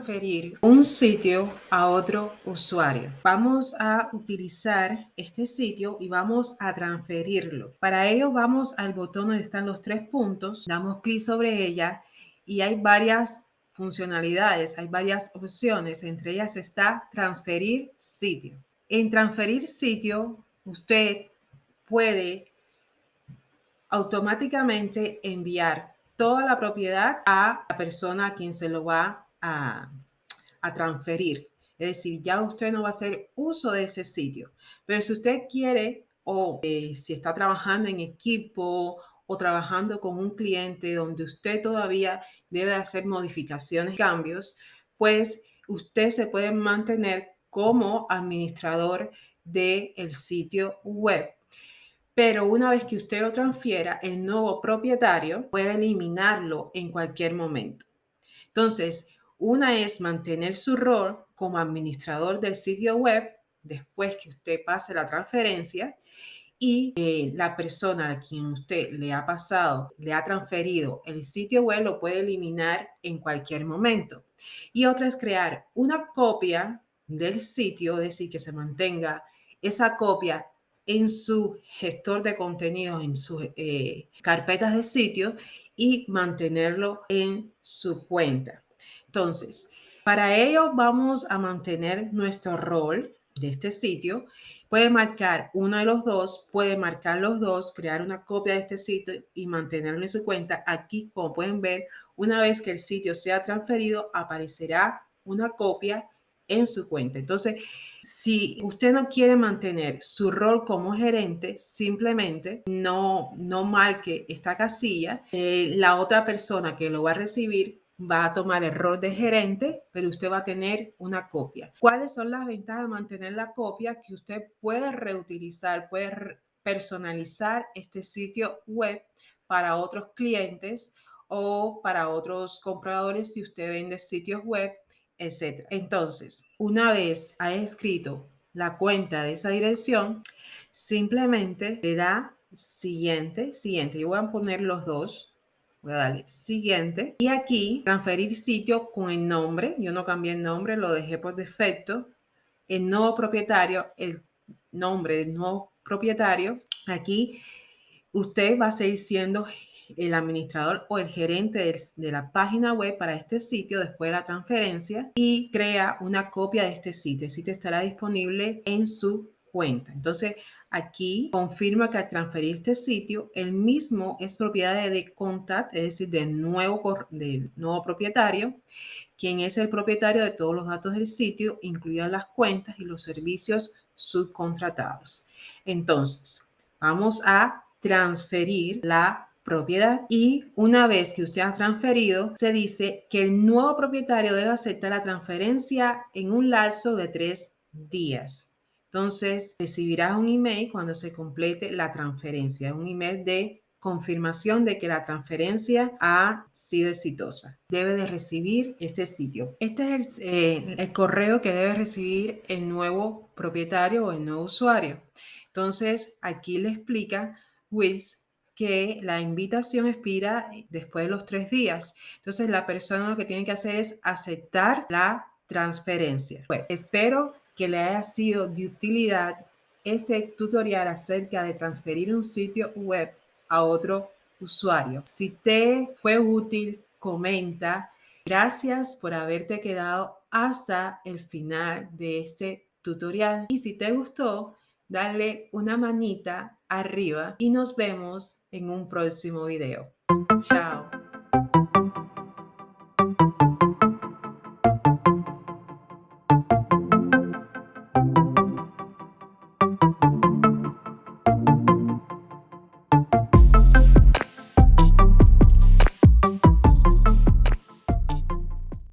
transferir un sitio a otro usuario. Vamos a utilizar este sitio y vamos a transferirlo. Para ello vamos al botón donde están los 3 puntos, damos clic sobre ella y hay varias funcionalidades, hay varias opciones. Entre ellas está transferir sitio. En transferir sitio, usted puede automáticamente enviar toda la propiedad a la persona a quien se lo va a transferir. Es decir, ya usted no va a hacer uso de ese sitio. Pero si usted quiere o si está trabajando en equipo o trabajando con un cliente donde usted todavía debe hacer modificaciones, cambios, pues usted se puede mantener como administrador del sitio web. Pero una vez que usted lo transfiera, el nuevo propietario puede eliminarlo en cualquier momento. Entonces, una es mantener su rol como administrador del sitio web después que usted pase la transferencia y la persona a quien usted le ha pasado, le ha transferido el sitio web, lo puede eliminar en cualquier momento. Y otra es crear una copia del sitio, es decir, que se mantenga esa copia en su gestor de contenidos, en sus carpetas de sitio y mantenerlo en su cuenta. Entonces, para ello vamos a mantener nuestro rol de este sitio. Puede marcar uno de los dos, puede marcar los dos, crear una copia de este sitio y mantenerlo en su cuenta. Aquí, como pueden ver, una vez que el sitio sea transferido, aparecerá una copia en su cuenta. Entonces, si usted no quiere mantener su rol como gerente, simplemente no marque esta casilla. La otra persona que lo va a recibir va a tomar el rol de gerente, pero usted va a tener una copia. ¿Cuáles son las ventajas de mantener la copia? Que usted puede reutilizar, puede personalizar este sitio web para otros clientes o para otros compradores si usted vende sitios web, etc. Entonces, una vez ha escrito la cuenta de esa dirección, simplemente le da siguiente. Yo voy a poner los dos. Voy a darle siguiente. Y aquí transferir sitio con el nombre. Yo no cambié el nombre, lo dejé por defecto. El nuevo propietario, el nombre del nuevo propietario. Aquí usted va a seguir siendo el administrador o el gerente de la página web para este sitio después de la transferencia y crea una copia de este sitio. El sitio estará disponible en su cuenta. Entonces, aquí confirma que al transferir este sitio, el mismo es propiedad de Contact, es decir, del nuevo propietario, quien es el propietario de todos los datos del sitio, incluidas las cuentas y los servicios subcontratados. Entonces, vamos a transferir la propiedad y una vez que usted ha transferido, se dice que el nuevo propietario debe aceptar la transferencia en un lapso de 3 días. Entonces, recibirás un email cuando se complete la transferencia, un email de confirmación de que la transferencia ha sido exitosa. Debe de recibir este sitio. Este es el correo que debe recibir el nuevo propietario o el nuevo usuario. Entonces, aquí le explica Wix que la invitación expira después de los 3 días. Entonces, la persona lo que tiene que hacer es aceptar la transferencia. Pues, espero que le haya sido de utilidad este tutorial acerca de transferir un sitio web a otro usuario. Si te fue útil, comenta. Gracias por haberte quedado hasta el final de este tutorial. Y si te gustó, dale una manita arriba y nos vemos en un próximo video. Chao.